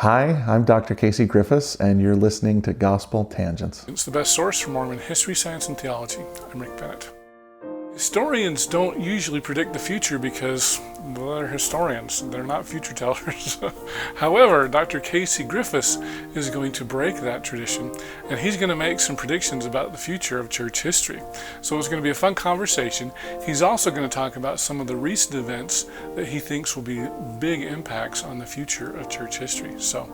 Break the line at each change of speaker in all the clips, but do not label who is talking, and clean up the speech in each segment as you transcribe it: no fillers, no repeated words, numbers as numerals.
Hi, I'm Dr. Casey Griffiths, and you're listening to Gospel Tangents.
It's the best source for Mormon history, science, and theology. I'm Rick Bennett. Historians don't usually predict the future because they're historians. They're not future tellers. However, Dr. Casey Griffiths is going to break that tradition, and he's going to make some predictions about the future of church history. So it's going to be a fun conversation. He's also going to talk about some of the recent events that he thinks will be big impacts on the future of church history. So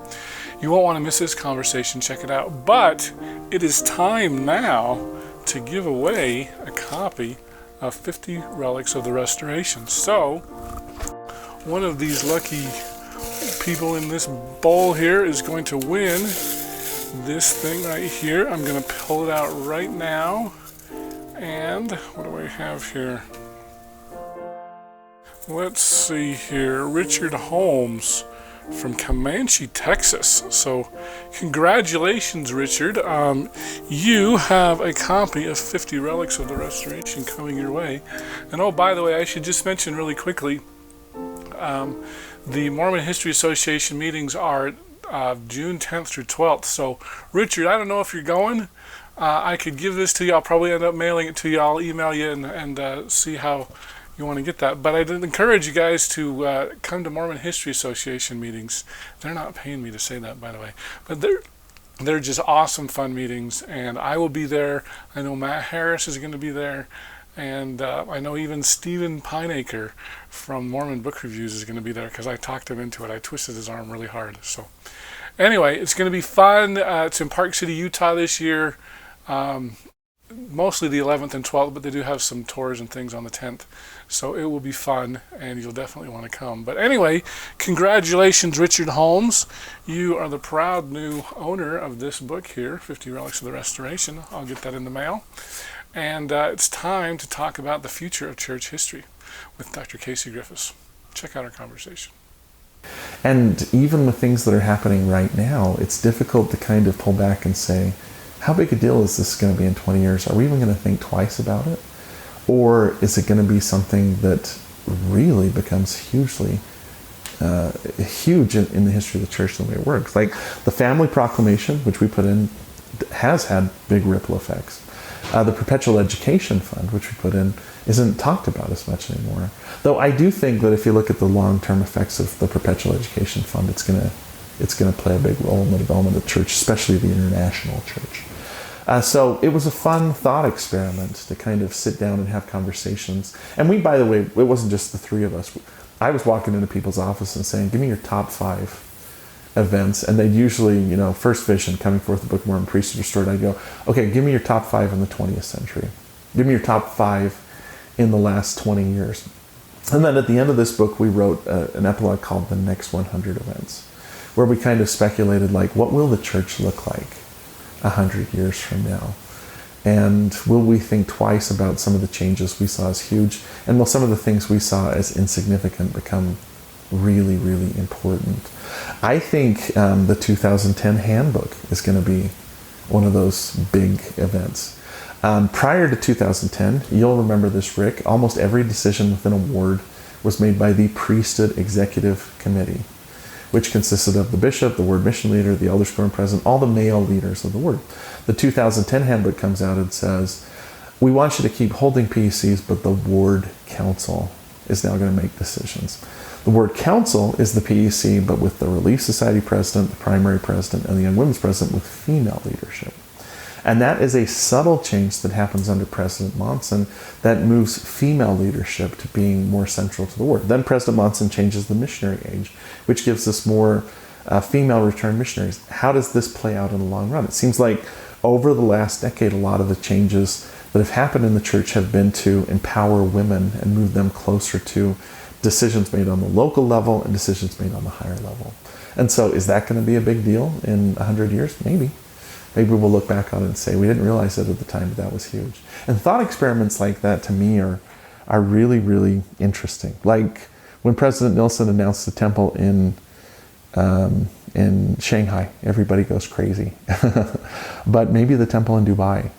you won't want to miss this conversation. Check it out. But it is time now to give away a copy of 50 Relics of the Restoration. So, one of these lucky people in this bowl here is going to win this thing right here. I'm going to pull it out right now. And what do I have here? Let's see here. Richard Holmes from Comanche, Texas. So congratulations, Richard. You have a copy of 50 Relics of the Restoration coming your way. And oh, by the way, I should just mention really quickly, the Mormon History Association meetings are June 10th through 12th. So Richard, I don't know if you're going. I could give this to you. I'll probably end up mailing it to you. I'll email you and see how you want to get that. But I'd encourage you guys to come to Mormon History Association meetings. They're not paying me to say that, by the way. But they're just awesome, fun meetings. And I will be there. I know Matt Harris is going to be there. And I know even Stephen Pineacre from Mormon Book Reviews is going to be there because I talked him into it. I twisted his arm really hard. So anyway, it's going to be fun. It's in Park City, Utah this year. Mostly the 11th and 12th, but they do have some tours and things on the 10th. So it will be fun, and you'll definitely want to come. But anyway, congratulations, Richard Holmes. You are the proud new owner of this book here, 50 Relics of the Restoration. I'll get that in the mail. And it's time to talk about the future of church history with Dr. Casey Griffiths. Check out our conversation.
And even with things that are happening right now, it's difficult to kind of pull back and say, how big a deal is this going to be in 20 years? Are we even going to think twice about it? Or is it going to be something that really becomes huge in the history of the church, the way it works? Like the Family Proclamation, which we put in, has had big ripple effects. The Perpetual Education Fund, which we put in, isn't talked about as much anymore. Though I do think that if you look at the long-term effects of the Perpetual Education Fund, it's going to play a big role in the development of the church, especially the international church. So it was a fun thought experiment to kind of sit down and have conversations. And we, by the way, it wasn't just the three of us. I was walking into people's office and saying, give me your top 5 events. And they'd usually, First Vision, Coming Forth, the Book of Mormon, Priesthood Restored. I'd go, okay, give me your top 5 in the 20th century. Give me your top 5 in the last 20 years. And then at the end of this book, we wrote an epilogue called The Next 100 Events, where we kind of speculated, like, what will the church look like 100 years from now? And will we think twice about some of the changes we saw as huge? And will some of the things we saw as insignificant become really, really important? I think the 2010 handbook is going to be one of those big events. Prior to 2010, you'll remember this, Rick, almost every decision within a ward was made by the Priesthood Executive Committee, which consisted of the bishop, the ward mission leader, the elders quorum president, all the male leaders of the ward. The 2010 handbook comes out and says, we want you to keep holding PECs, but the ward council is now going to make decisions. The ward council is the PEC, but with the Relief Society president, the primary president, and the Young Women's president with female leadership. And that is a subtle change that happens under President Monson that moves female leadership to being more central to the ward. Then President Monson changes the missionary age, which gives us more female returned missionaries. How does this play out in the long run? It seems like over the last decade, a lot of the changes that have happened in the church have been to empower women and move them closer to decisions made on the local level and decisions made on the higher level. And so is that going to be a big deal in 100 years? Maybe. Maybe we'll look back on it and say, we didn't realize it at the time, but that was huge. And thought experiments like that, to me, are really, really interesting. Like when President Nilsson announced the temple in Shanghai, everybody goes crazy. But maybe the temple in Dubai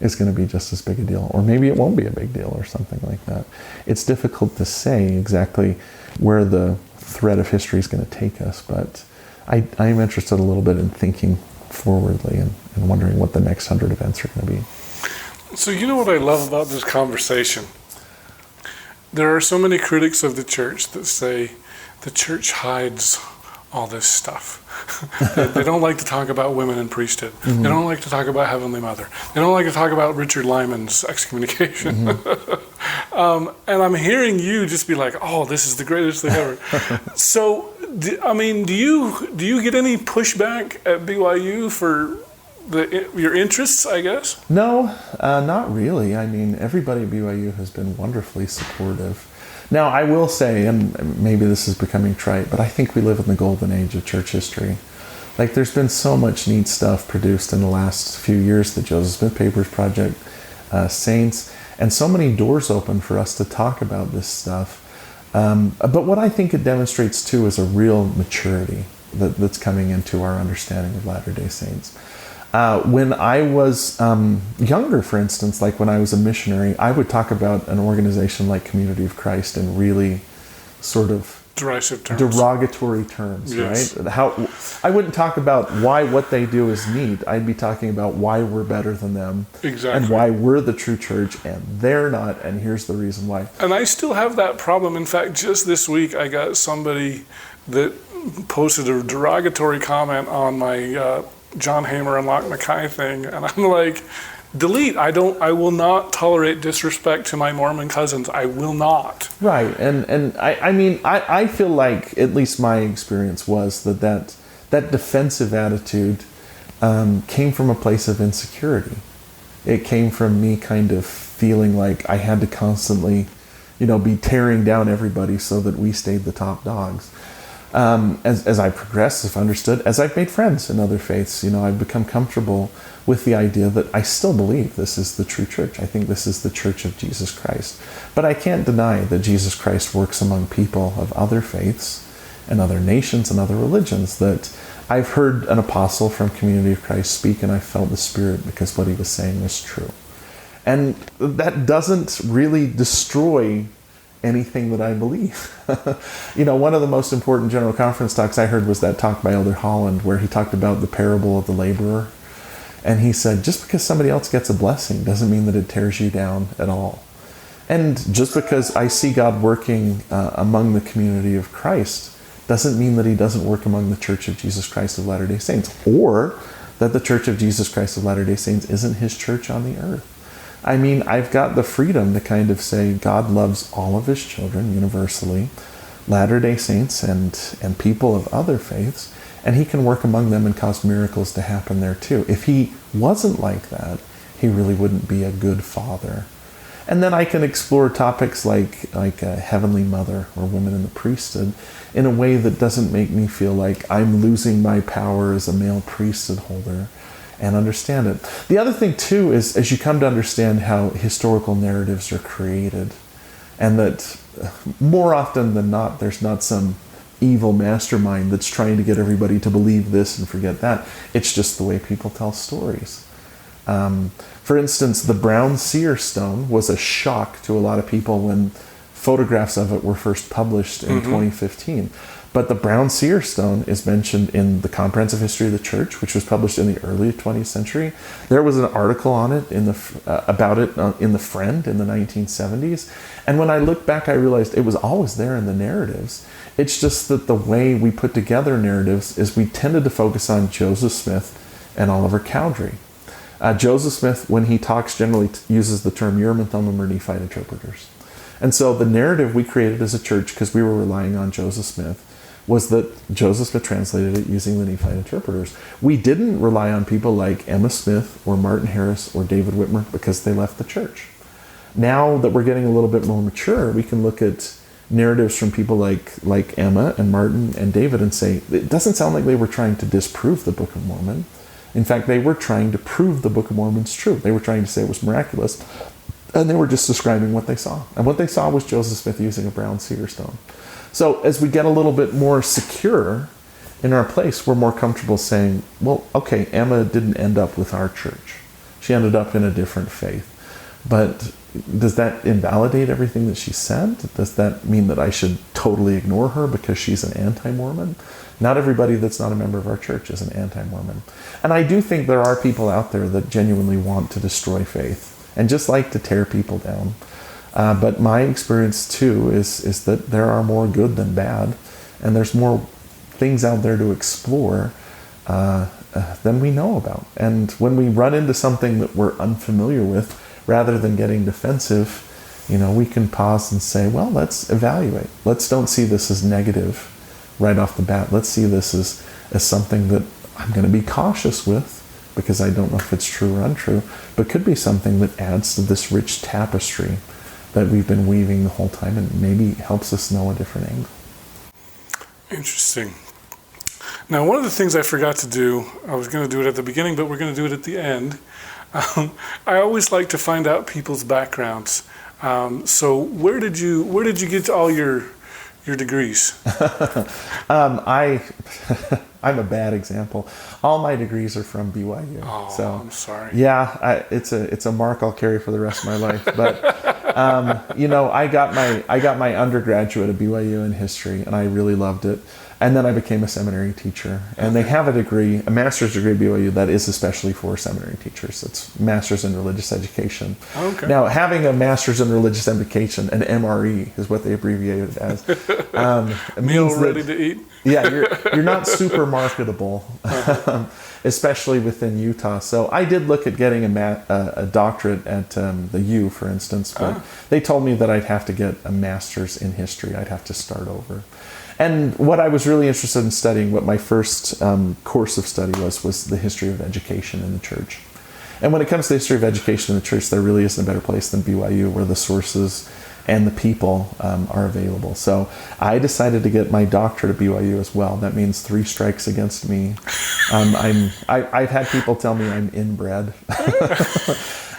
is going to be just as big a deal. Or maybe it won't be a big deal or something like that. It's difficult to say exactly where the thread of history is going to take us, but I'm interested a little bit in thinking forwardly and wondering what the next 100 events are going to be.
So you know what I love about this conversation? There are so many critics of the church that say the church hides all this stuff. They don't like to talk about women in priesthood. Mm-hmm. They don't like to talk about Heavenly Mother. They don't like to talk about Richard Lyman's excommunication. Mm-hmm. And I'm hearing you just be like, "Oh, this is the greatest thing ever." So, do you get any pushback at BYU for your interests, I guess?
No, not really. I mean, everybody at BYU has been wonderfully supportive. Now, I will say, and maybe this is becoming trite, but I think we live in the golden age of church history. Like, there's been so much neat stuff produced in the last few years, the Joseph Smith Papers Project, Saints, and so many doors open for us to talk about this stuff. But what I think it demonstrates, too, is a real maturity that's coming into our understanding of Latter-day Saints. When I was younger, for instance, like when I was a missionary, I would talk about an organization like Community of Christ in really sort of
derisive terms,
derogatory terms, yes. Right? How I wouldn't talk about why what they do is neat. I'd be talking about why we're better than them,
exactly,
and why we're the true church and they're not, and here's the reason why.
And I still have that problem. In fact, just this week, I got somebody that posted a derogatory comment on my John Hamer and Locke Mackay thing, and I'm like, delete. I will not tolerate disrespect to my Mormon cousins. I will not.
Right, and I mean, I feel like, at least my experience was that defensive attitude came from a place of insecurity. It came from me kind of feeling like I had to constantly, be tearing down everybody so that we stayed the top dogs. As I progressed, as I've understood, as I've made friends in other faiths, I've become comfortable with the idea that I still believe this is the true church. I think this is the church of Jesus Christ. But I can't deny that Jesus Christ works among people of other faiths and other nations and other religions, that I've heard an apostle from Community of Christ speak and I felt the Spirit because what he was saying was true. And that doesn't really destroy anything that I believe. One of the most important General Conference talks I heard was that talk by Elder Holland where he talked about the parable of the laborer. And he said, just because somebody else gets a blessing doesn't mean that it tears you down at all. And just because I see God working among the Community of Christ doesn't mean that he doesn't work among the Church of Jesus Christ of Latter-day Saints, or that the Church of Jesus Christ of Latter-day Saints isn't his church on the earth. I mean, I've got the freedom to kind of say God loves all of his children universally, Latter-day Saints and people of other faiths, and he can work among them and cause miracles to happen there too. If he wasn't like that, he really wouldn't be a good father. And then I can explore topics like a Heavenly Mother or women in the priesthood in a way that doesn't make me feel like I'm losing my power as a male priesthood holder, and understand it. The other thing too is, as you come to understand how historical narratives are created, and that more often than not, there's not some evil mastermind that's trying to get everybody to believe this and forget that. It's just the way people tell stories. For instance, the brown seer stone was a shock to a lot of people when photographs of it were first published in 2015. But the brown seer stone is mentioned in the Comprehensive History of the Church, which was published in the early 20th century. There was an article on it about it in The Friend in the 1970s. And when I look back, I realized it was always there in the narratives. It's just that the way we put together narratives is we tended to focus on Joseph Smith and Oliver Cowdery. Joseph Smith, when he talks, generally uses the term Urim and Thummim or Nephite interpreters. And so the narrative we created as a church, because we were relying on Joseph Smith, was that Joseph Smith translated it using the Nephite interpreters. We didn't rely on people like Emma Smith or Martin Harris or David Whitmer because they left the church. Now that we're getting a little bit more mature, we can look at narratives from people like Emma and Martin and David and say, it doesn't sound like they were trying to disprove the Book of Mormon. In fact, they were trying to prove the Book of Mormon's true. They were trying to say it was miraculous, and they were just describing what they saw. And what they saw was Joseph Smith using a brown cedar stone. So as we get a little bit more secure in our place, we're more comfortable saying, well, okay, Emma didn't end up with our church. She ended up in a different faith. But does that invalidate everything that she said? Does that mean that I should totally ignore her because she's an anti-Mormon. Not everybody that's not a member of our church is an anti-Mormon. And I do think there are people out there that genuinely want to destroy faith and just like to tear people down. But my experience too is that there are more good than bad, and there's more things out there to explore than we know about. And when we run into something that we're unfamiliar with, rather than getting defensive, we can pause and say, well, let's evaluate. Let's don't see this as negative right off the bat. Let's see this as something that I'm going to be cautious with, because I don't know if it's true or untrue, but could be something that adds to this rich tapestry that we've been weaving the whole time, and maybe helps us know a different angle.
Interesting. Now, one of the things I forgot to do, I was going to do it at the beginning, but we're going to do it at the end. I always like to find out people's backgrounds. So where did you get all your degrees? I'm a bad example. All my degrees are from BYU. Oh, so, I'm sorry.
Yeah, it's a mark I'll carry for the rest of my life. But I got my undergraduate at BYU in history, and I really loved it. And then I became a seminary teacher. And they have a master's degree at BYU that is especially for seminary teachers. It's Master's in Religious Education.
Okay.
Now, having a Master's in Religious Education, an MRE is what they abbreviate it as.
Meal ready to eat?
Yeah, you're not super marketable, especially within Utah. So I did look at getting a doctorate at the U, for instance, but they told me that I'd have to get a master's in history. I'd have to start over. And what I was really interested in studying, what my first course of study was the history of education in the church. And when it comes to the history of education in the church, there really isn't a better place than BYU, where the sources and the people are available. So I decided to get my doctorate at BYU as well. That means 3 strikes against me. I've had people tell me I'm inbred.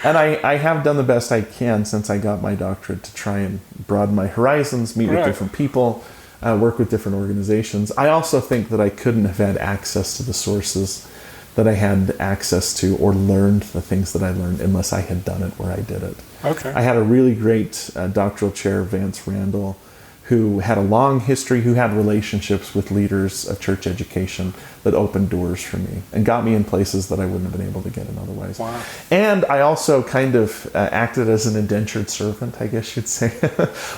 And I have done the best I can since I got my doctorate to try and broaden my horizons, meet with different people, work with different organizations. I also think that I couldn't have had access to the sources that I had access to, or learned the things that I learned, unless I had done it where I did it.
Okay.
I had a really great doctoral chair, Vance Randall, who had a long history, who had relationships with leaders of church education that opened doors for me and got me in places that I wouldn't have been able to get in otherwise.
Wow.
And I also kind of acted as an indentured servant, I guess you'd say.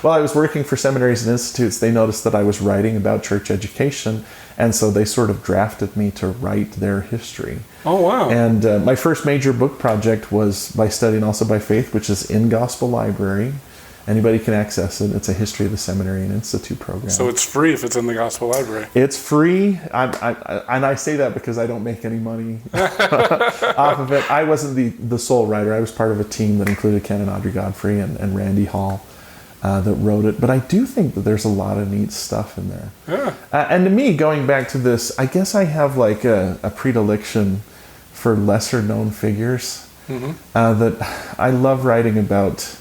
While I was working for seminaries and institutes, they noticed that I was writing about church education, and so they sort of drafted me to write their history.
Oh, wow.
And my first major book project was by Study and Also by Faith, which is in Gospel Library. Anybody can access it. It's a History of the Seminary and Institute program.
So it's free if it's in the Gospel Library.
It's free, and I say that because I don't make any money off of it. I wasn't the sole writer. I was part of a team that included Ken and Audrey Godfrey and Randy Hall that wrote it. But I do think that there's a lot of neat stuff in there.
Yeah.
And to me, going back to this, I guess I have like a predilection for lesser known figures. Mm-hmm. That I love writing about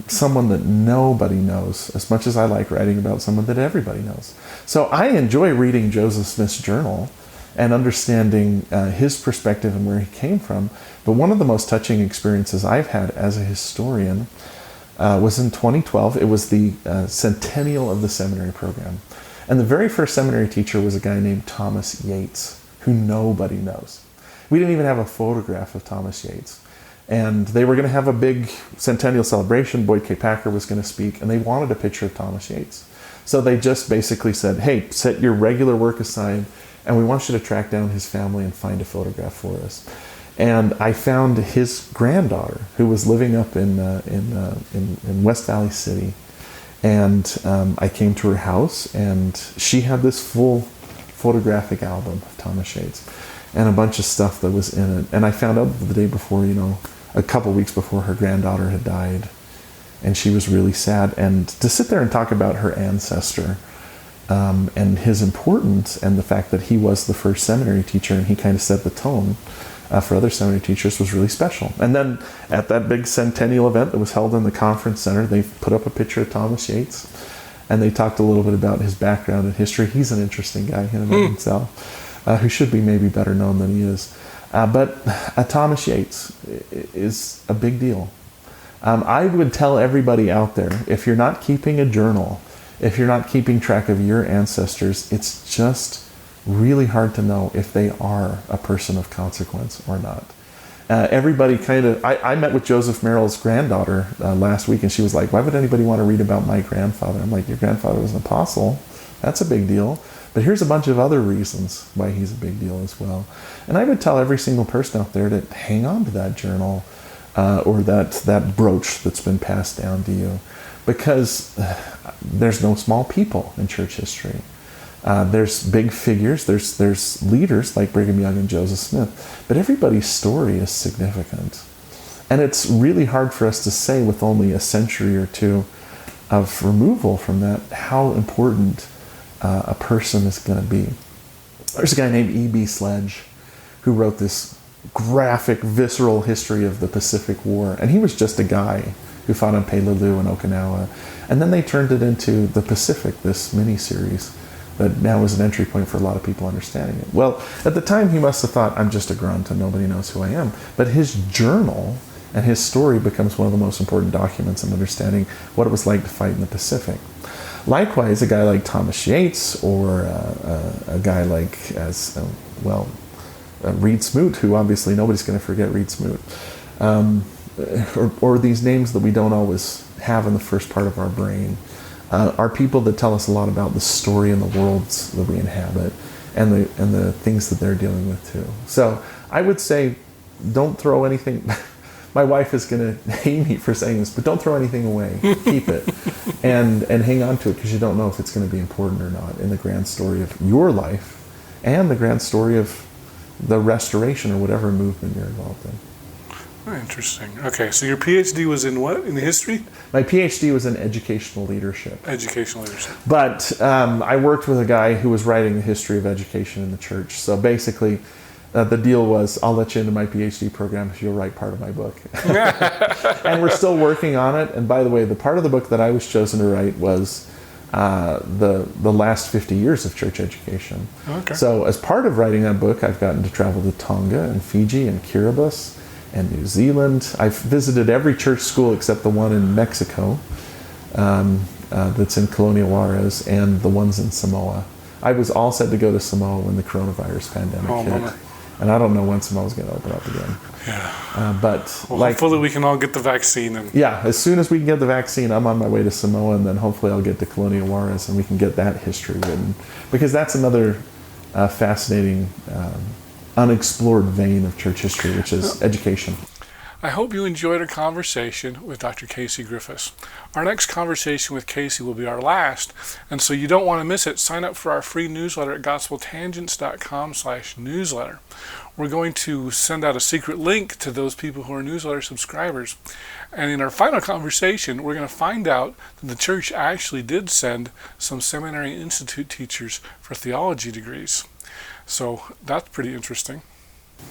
someone that nobody knows as much as I like writing about someone that everybody knows. So I enjoy reading Joseph Smith's journal and understanding his perspective and where he came from. But one of the most touching experiences I've had as a historian was in 2012. It was the centennial of the seminary program. And the very first seminary teacher was a guy named Thomas Yates, who nobody knows. We didn't even have a photograph of Thomas Yates. And they were going to have a big centennial celebration. Boyd K. Packer was going to speak, and they wanted a picture of Thomas Yates. So they just basically said, hey, set your regular work aside, and we want you to track down his family and find a photograph for us. And I found his granddaughter, who was living up in West Valley City. And I came to her house, and she had this full photographic album of Thomas Yates and a bunch of stuff that was in it. And I found out the day before, a couple weeks before, her granddaughter had died, and she was really sad. And to sit there and talk about her ancestor and his importance, and the fact that he was the first seminary teacher and he kind of set the tone for other seminary teachers, was really special. And then at that big centennial event that was held in the conference center, they put up a picture of Thomas Yates, and they talked a little bit about his background and history. He's an interesting guy in and of himself, who should be maybe better known than he is. But Thomas Yates is a big deal. I would tell everybody out there, if you're not keeping a journal, if you're not keeping track of your ancestors, it's just really hard to know if they are a person of consequence or not. Everybody kind of, I met with Joseph Merrill's granddaughter last week, and she was like, why would anybody want to read about my grandfather? I'm like, your grandfather was an apostle. That's a big deal. But here's a bunch of other reasons why he's a big deal as well. And I would tell every single person out there to hang on to that journal or that brooch that's been passed down to you, because there's no small people in church history. There's big figures, there's leaders like Brigham Young and Joseph Smith, but everybody's story is significant. And it's really hard for us to say with only a century or two of removal from that how important a person is going to be. There's a guy named E.B. Sledge who wrote this graphic, visceral history of the Pacific War, and he was just a guy who fought on Peleliu and Okinawa, and then they turned it into the Pacific, this mini-series that now is an entry point for a lot of people understanding it. Well, at the time he must have thought, I'm just a grunt and nobody knows who I am, but his journal and his story becomes one of the most important documents in understanding what it was like to fight in the Pacific. Likewise, a guy like Thomas Yates, or a guy like, Reed Smoot, who obviously nobody's going to forget Reed Smoot, or these names that we don't always have in the first part of our brain, are people that tell us a lot about the story and the worlds that we inhabit, and the things that they're dealing with too. So I would say, don't throw anything. My wife is going to hate me for saying this, but don't throw anything away. Keep it. And hang on to it, because you don't know if it's going to be important or not in the grand story of your life and the grand story of the restoration or whatever movement you're involved in.
Interesting. Okay, so your PhD was in what? In history?
My PhD was in educational leadership.
Educational leadership.
But I worked with a guy who was writing the history of education in the church. So basically, the deal was, I'll let you into my PhD program if you'll write part of my book. And we're still working on it. And by the way, the part of the book that I was chosen to write was the last 50 years of church education.
Okay.
So as part of writing that book, I've gotten to travel to Tonga and Fiji and Kiribati and New Zealand. I've visited every church school except the one in Mexico that's in Colonia Juarez, and the ones in Samoa. I was all set to go to Samoa when the coronavirus pandemic hit. Mama. And I don't know when Samoa's going to open up again.
Yeah.
But
hopefully we can all get the vaccine.
Yeah, as soon as we can get the vaccine, I'm on my way to Samoa, and then hopefully I'll get to Colonia Juarez and we can get that history written. Because that's another fascinating, unexplored vein of church history, which is education.
I hope you enjoyed our conversation with Dr. Casey Griffiths. Our next conversation with Casey will be our last, and so you don't want to miss it. Sign up for our free newsletter at gospeltangents.com/newsletter. We're going to send out a secret link to those people who are newsletter subscribers. And in our final conversation, we're going to find out that the church actually did send some seminary institute teachers for theology degrees. So that's pretty interesting.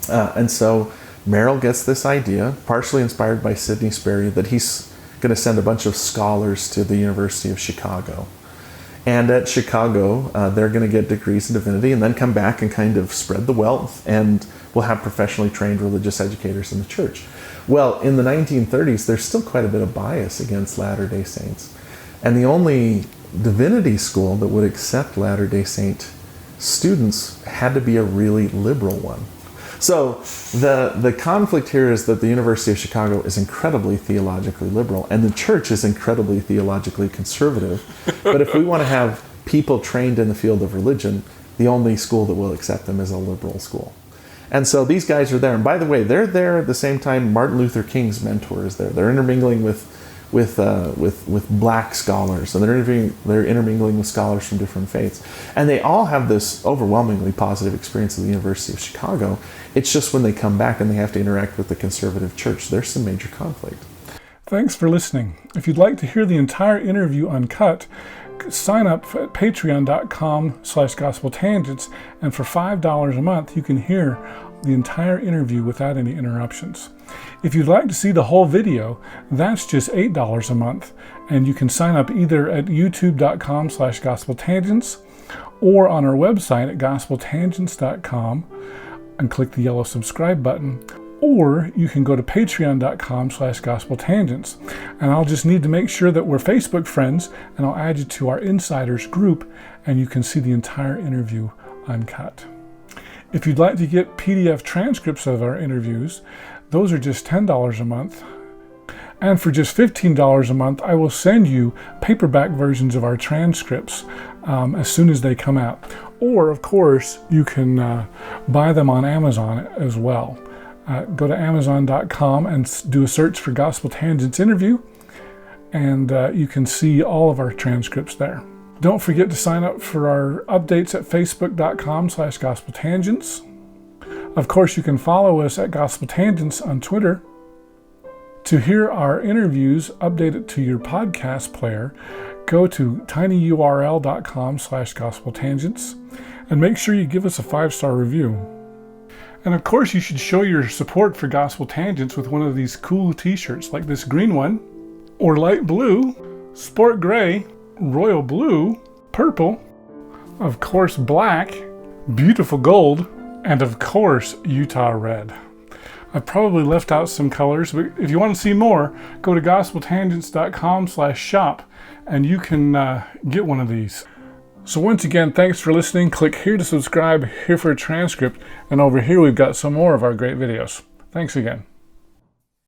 And so Merrill gets this idea, partially inspired by Sidney Sperry, that he's going to send a bunch of scholars to the University of Chicago. And at Chicago, they're going to get degrees in divinity and then come back and kind of spread the wealth, and we'll have professionally trained religious educators in the church. Well, in the 1930s, there's still quite a bit of bias against Latter-day Saints. And the only divinity school that would accept Latter-day Saint students had to be a really liberal one. So the conflict here is that the University of Chicago is incredibly theologically liberal, and the church is incredibly theologically conservative. But if we want to have people trained in the field of religion, the only school that will accept them is a liberal school. And so these guys are there. And by the way, they're there at the same time Martin Luther King's mentor is there. They're intermingling with black scholars, and they're intermingling with scholars from different faiths, and they all have this overwhelmingly positive experience at the University of Chicago. It's just when they come back and they have to interact with the conservative church, there's some major conflict.
Thanks for listening. If you'd like to hear the entire interview uncut, sign up at patreon.com/gospeltangents, and for $5 a month you can hear the entire interview without any interruptions. If you'd like to see the whole video, that's just $8 a month, and you can sign up either at youtube.com/gospeltangents or on our website at gospeltangents.com and click the yellow subscribe button, Or you can go to patreon.com/gospeltangents. And I'll just need to make sure that we're Facebook friends, and I'll add you to our insiders group, and you can see the entire interview uncut. If you'd like to get PDF transcripts of our interviews, those are just $10 a month. And for just $15 a month, I will send you paperback versions of our transcripts as soon as they come out. Or, of course, you can buy them on Amazon as well. Go to Amazon.com and do a search for Gospel Tangents Interview, and you can see all of our transcripts there. Don't forget to sign up for our updates at Facebook.com/GospelTangents. Of course, you can follow us at Gospel Tangents on Twitter. To hear our interviews updated to your podcast player, go to tinyurl.com/gospeltangents and make sure you give us a 5-star review. And of course, you should show your support for Gospel Tangents with one of these cool t-shirts like this green one, or light blue, sport gray, royal blue, purple, of course black, beautiful gold, and of course Utah red. I probably left out some colors, but if you want to see more, go to gospeltangents.com/shop and you can get one of these. So once again, thanks for listening. Click here to subscribe, here for a transcript, and over here we've got some more of our great videos. Thanks again.